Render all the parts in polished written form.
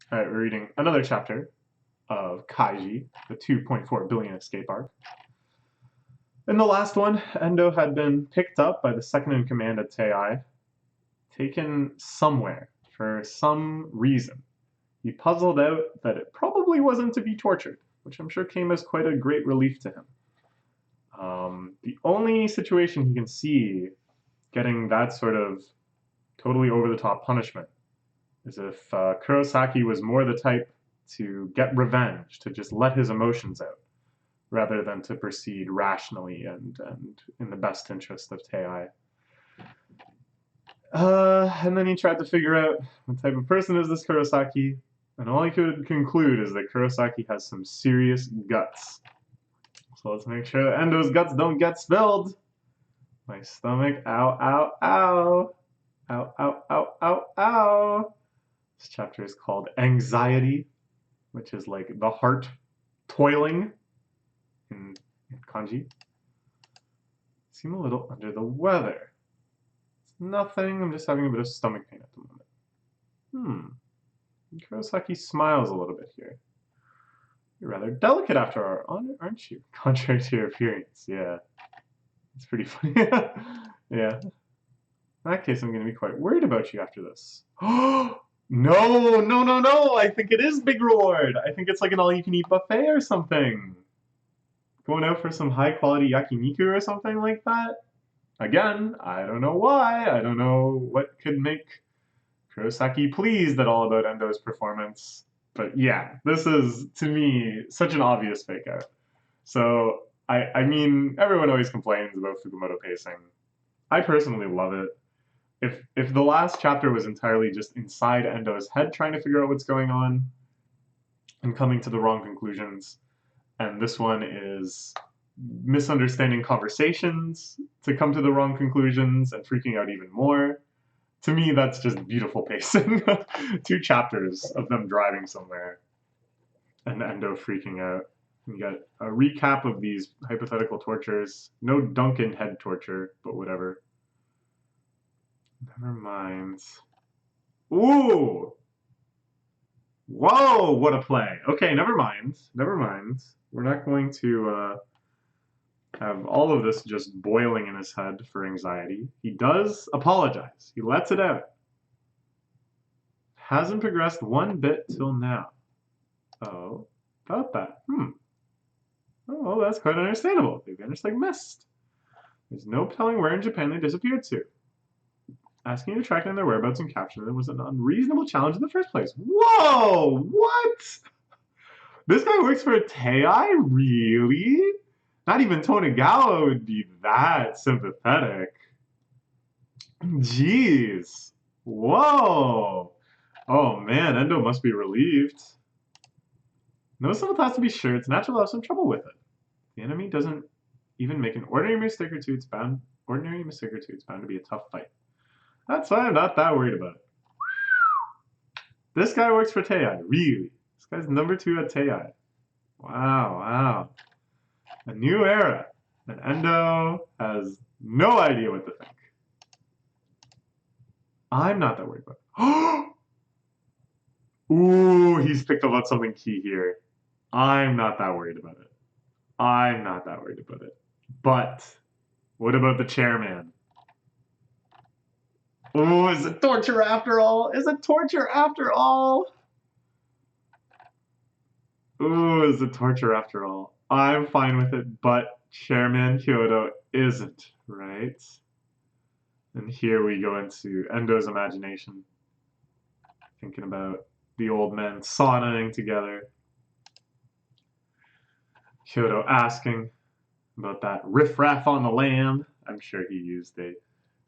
All right, we're reading another chapter of Kaiji, the 2.4 billion escape arc. In the last one, Endo had been picked up by the second in command at Tei, taken somewhere for some reason. He puzzled out that it probably wasn't to be tortured, which I'm sure came as quite a great relief to him. The only situation he can see getting that sort of totally over the top punishment is if Kurosaki was more the type to get revenge, to just let his emotions out, rather than to proceed rationally and in the best interest of Tei. And then he tried to figure out what type of person is this Kurosaki, and all he could conclude is that Kurosaki has some serious guts. So let's make sure that Endo's guts don't get spilled. My stomach, ow, ow, ow. Ow, ow, ow, ow, ow. This chapter is called Anxiety, which is like the heart toiling in kanji. Seem a little under the weather. It's nothing, I'm just having a bit of stomach pain at the moment. Kurosaki smiles a little bit here. You're rather delicate after all, aren't you? Contrary to your appearance, yeah. It's pretty funny. Yeah. In that case, I'm going to be quite worried about you after this. Oh, no, no, no, no! I think it is big reward! I think it's like an all-you-can-eat buffet or something. Going out for some high-quality yakiniku or something like that? Again, I don't know why. I don't know what could make Kurosaki pleased at all about Endo's performance. But yeah, this is, to me, such an obvious fake out. So, I mean, everyone always complains about Fukumoto pacing. I personally love it. If the last chapter was entirely just inside Endo's head trying to figure out what's going on and coming to the wrong conclusions, and this one is misunderstanding conversations to come to the wrong conclusions and freaking out even more, to me that's just beautiful pacing. 2 chapters of them driving somewhere and Endo freaking out. You got a recap of these hypothetical tortures. No Duncan head torture, but whatever. Never mind. Ooh! Whoa, what a play. Okay, never mind. Never mind. We're not going to have all of this just boiling in his head for anxiety. He does apologize. He lets it out. Hasn't progressed one bit till now. Oh, about that. Oh, that's quite understandable. They vanished like mist. There's no telling where in Japan they disappeared to. Asking you to track down their whereabouts and capture them was an unreasonable challenge in the first place. Whoa! What? This guy works for Tei? Really? Not even Tonegawa would be that sympathetic. Jeez. Whoa. Oh man, Endo must be relieved. No someone has to be sure it's natural to have some trouble with it. The enemy doesn't even make an ordinary mistake or two, it's bound to be a tough fight. That's why I'm not that worried about it. This guy works for Tei, really? This guy's number 2 at Tei. Wow, wow. A new era. And Endo has no idea what to think. I'm not that worried about it. Ooh, he's picked up on something key here. I'm not that worried about it. I'm not that worried about it. But what about the chairman? Ooh, is it torture after all? Is it torture after all? Ooh, is it torture after all? I'm fine with it, but Chairman Kyoto isn't, right? And here we go into Endo's imagination, thinking about the old men saunaing together. Kyoto asking about that riffraff on the land. I'm sure he used a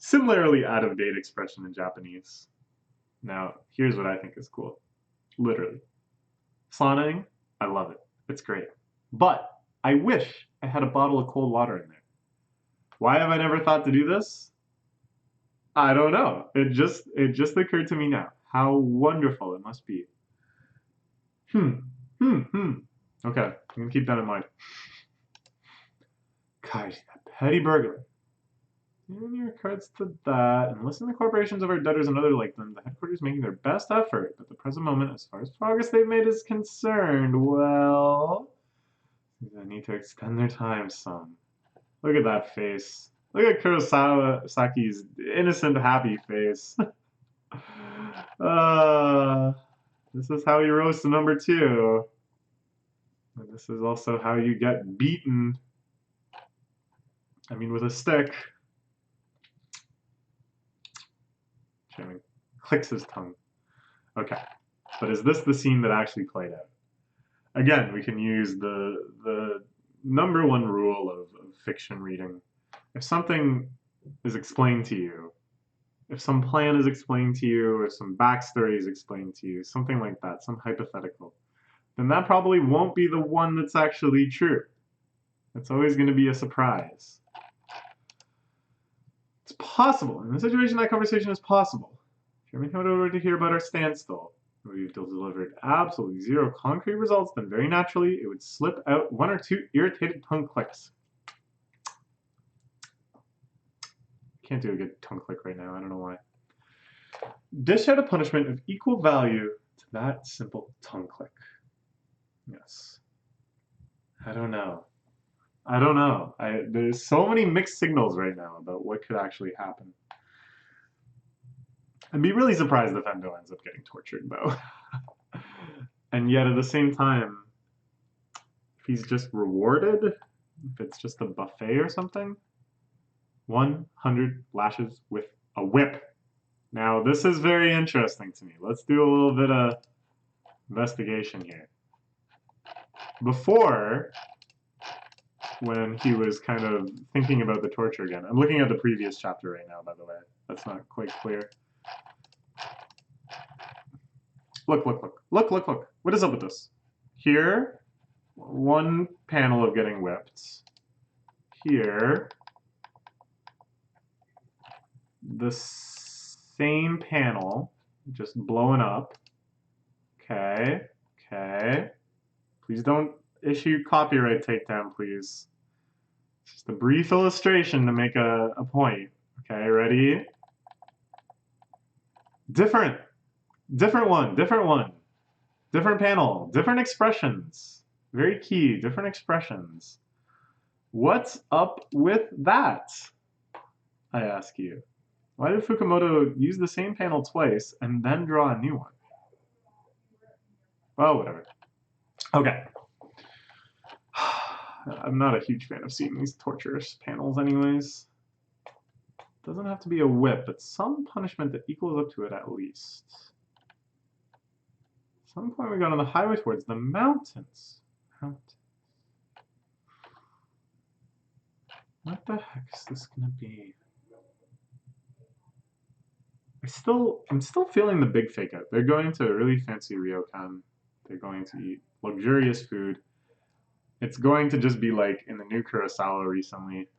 similarly out-of-date expression in Japanese. Now, here's what I think is cool. Literally. Saunaing, I love it. It's great. But I wish I had a bottle of cold water in there. Why have I never thought to do this? I don't know. It just occurred to me now. How wonderful it must be. Okay, I'm gonna keep that in mind. Kaiji, that petty burglar. In your cards to that, and listen to the corporations of our debtors and other like them. The headquarters is making their best effort, but the present moment, as far as progress they've made is concerned, well, they need to extend their time some. Look at that face. Look at Kurosaki's innocent, happy face. This is how he rose to number 2. And this is also how you get beaten. I mean, with a stick. Shannon clicks his tongue. Okay. But is this the scene that actually played out? Again, we can use the number 1 rule of fiction reading. If something is explained to you, if some plan is explained to you, or some backstory is explained to you, something like that, some hypothetical, then that probably won't be the one that's actually true. It's always going to be a surprise. It's possible. In the situation, that conversation is possible. If you're coming over to hear about our standstill, where we've delivered absolutely 0 concrete results, then very naturally it would slip out 1 or 2 irritated tongue clicks. Can't do a good tongue click right now, I don't know why. Dish out a punishment of equal value to that simple tongue click. Yes. I don't know. There's so many mixed signals right now about what could actually happen. I'd be really surprised if Endo ends up getting tortured, though. And yet, at the same time, if he's just rewarded, if it's just a buffet or something, 100 lashes with a whip. Now, this is very interesting to me. Let's do a little bit of investigation here. Before, when he was kind of thinking about the torture again, I'm looking at the previous chapter right now, by the way. That's not quite clear. Look. What is up with this? Here, 1 panel of getting whipped. Here, the same panel, just blowing up. Okay. Please don't issue copyright takedown, please. It's just a brief illustration to make a point. Okay, ready? Different one. Different panel, different expressions. Very key, different expressions. What's up with that? I ask you. Why did Fukumoto use the same panel twice and then draw a new one? Well, whatever. Okay. I'm not a huge fan of seeing these torturous panels anyways. Doesn't have to be a whip, but some punishment that equals up to it at least. At some point we got on the highway towards the mountains. What the heck is this gonna be? I'm still feeling the big fake out. They're going to a really fancy ryokan. They're going to eat luxurious food. It's going to just be like in the new Kurosawa recently.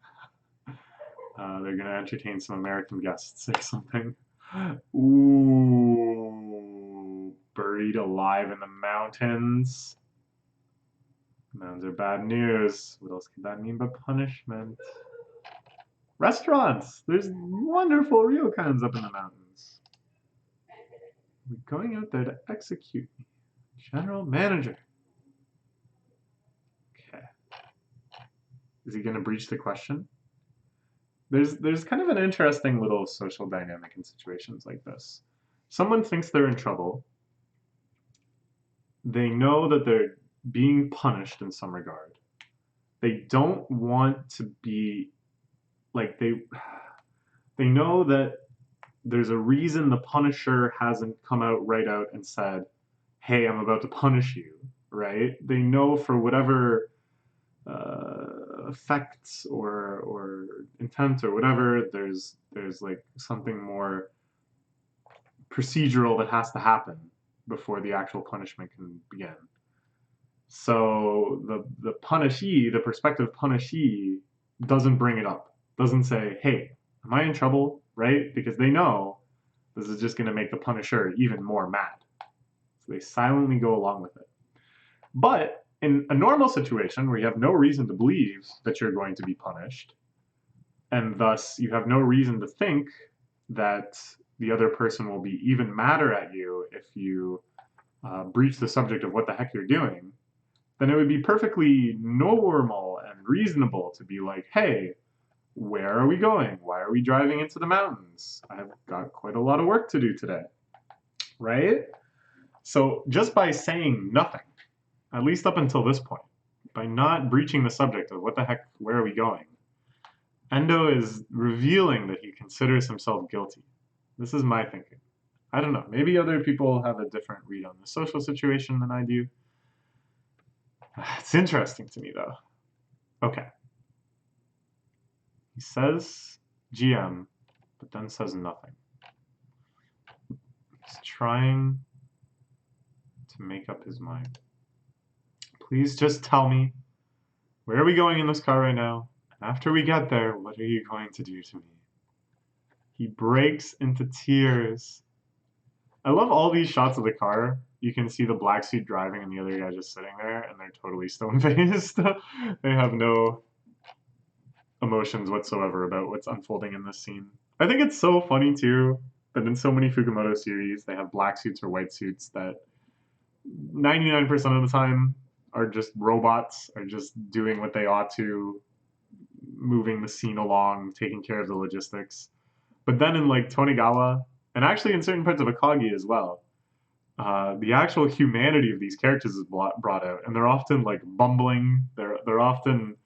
They're going to entertain some American guests or something. Ooh, buried alive in the mountains. Mountains are bad news. What else could that mean but punishment? Restaurants! There's wonderful ryokans up in the mountains. We're going out there to execute me. General manager. Okay. Is he going to breach the question? There's kind of an interesting little social dynamic in situations like this. Someone thinks they're in trouble. They know that they're being punished in some regard. They don't want to be like they know that there's a reason the Punisher hasn't come out right out and said, "Hey, I'm about to punish you," right? They know for whatever effects or intent or whatever, there's like something more procedural that has to happen before the actual punishment can begin. So the punishee, the prospective punishee, doesn't bring it up. Doesn't say, "Hey, am I in trouble?" Right? Because they know this is just going to make the Punisher even more mad. So they silently go along with it. But in a normal situation where you have no reason to believe that you're going to be punished, and thus you have no reason to think that the other person will be even madder at you if you breach the subject of what the heck you're doing, then it would be perfectly normal and reasonable to be like, hey, where are we going? Why are we driving into the mountains? I've got quite a lot of work to do today, right? So just by saying nothing, at least up until this point, by not breaching the subject of what the heck, where are we going, Endo is revealing that he considers himself guilty. This is my thinking. I don't know. Maybe other people have a different read on the social situation than I do. It's interesting to me, though. Okay. He says GM, but then says nothing. He's trying to make up his mind. Please just tell me, where are we going in this car right now? And after we get there, what are you going to do to me? He breaks into tears. I love all these shots of the car. You can see the black suit driving and the other guy just sitting there, and they're totally stone-faced. They have no emotions whatsoever about what's unfolding in this scene. I think it's so funny, too, that in so many Fukumoto series, they have black suits or white suits that 99% of the time are just robots, are just doing what they ought to, moving the scene along, taking care of the logistics. But then in like Tonegawa, and actually in certain parts of Akagi as well, the actual humanity of these characters is brought out, and they're often like bumbling. They're often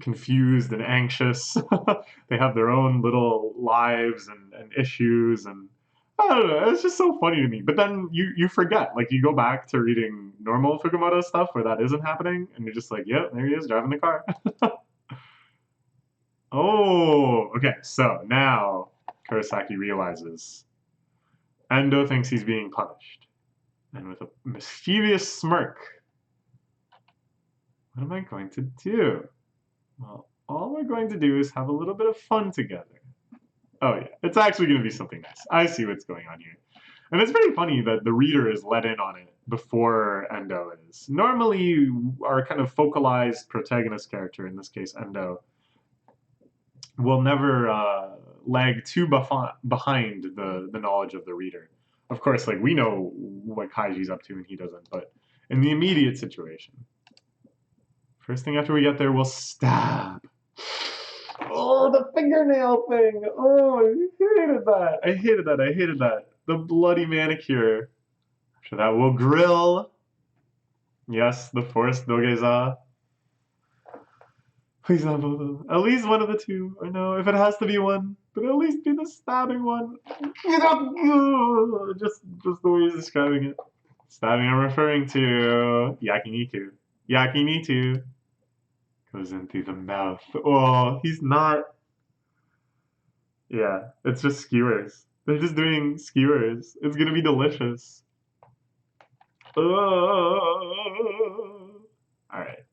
confused and anxious. They have their own little lives and issues, and I don't know. It's just so funny to me. But then you forget, like you go back to reading normal Fukumoto stuff where that isn't happening, and you're just like, yep, there he is driving the car. Oh, okay. So now Kurosaki realizes Endo thinks he's being punished. And with a mischievous smirk, what am I going to do? Well, all we're going to do is have a little bit of fun together. Oh yeah, it's actually going to be something nice. I see what's going on here. And it's pretty funny that the reader is let in on it before Endo is. Normally, our kind of focalized protagonist character, in this case Endo, will never lag too behind the knowledge of the reader. Of course, like we know what Kaiji's up to and he doesn't, but in the immediate situation, first thing after we get there, we'll stab. Oh, the fingernail thing! Oh, I hated that. I hated that. I hated that. The bloody manicure. After that, we'll grill. Yes, the forced dogeza. Please not both of them. At least one of the two. Or no, if it has to be one, but at least be the stabbing one. Just the way he's describing it. Stabbing I'm referring to yakiniku. Yakiniku goes into the mouth. Oh, he's not. Yeah, it's just skewers. They're just doing skewers. It's gonna be delicious. Oh. Alright.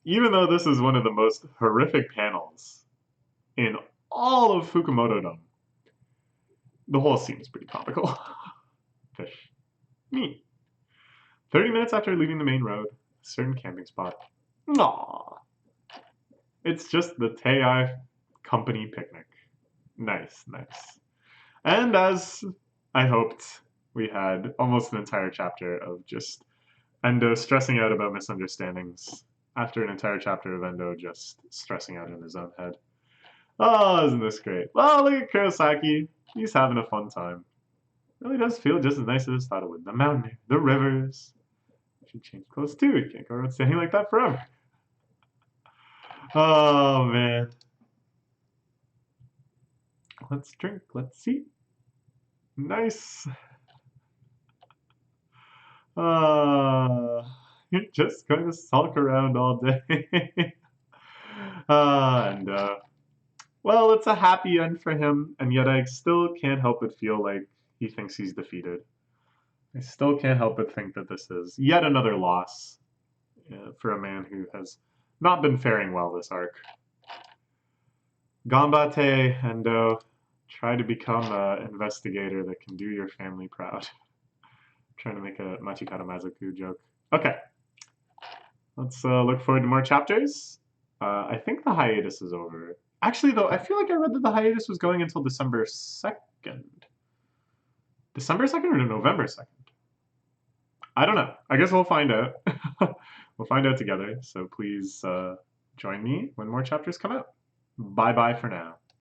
Even though this is one of the most horrific panels in all of Fukumoto-dom, the whole scene is pretty comical. Fish. Me. 30 minutes after leaving the main road, a certain camping spot. Aww. It's just the Tei company picnic. Nice, nice. And as I hoped, we had almost an entire chapter of just Endo stressing out about misunderstandings after an entire chapter of Endo just stressing out in his own head. Oh, isn't this great? Well, look at Kurosaki. He's having a fun time. Really does feel just as nice as I thought it would. The mountain, the rivers. I should change clothes too. You can't go around standing like that forever. Oh, man. Let's drink. Let's see. Nice. You're just going to sulk around all day. Well, it's a happy end for him, and yet I still can't help but feel like he thinks he's defeated. I still can't help but think that this is yet another loss for a man who has not been faring well this arc. Ganbate, Endo, try to become an investigator that can do your family proud. I'm trying to make a Machikata Mazoku joke. Okay. Let's look forward to more chapters. I think the hiatus is over. Actually, though, I feel like I read that the hiatus was going until December 2nd. December 2nd or November 2nd? I don't know. I guess we'll find out. We'll find out together. So please join me when more chapters come out. Bye bye for now.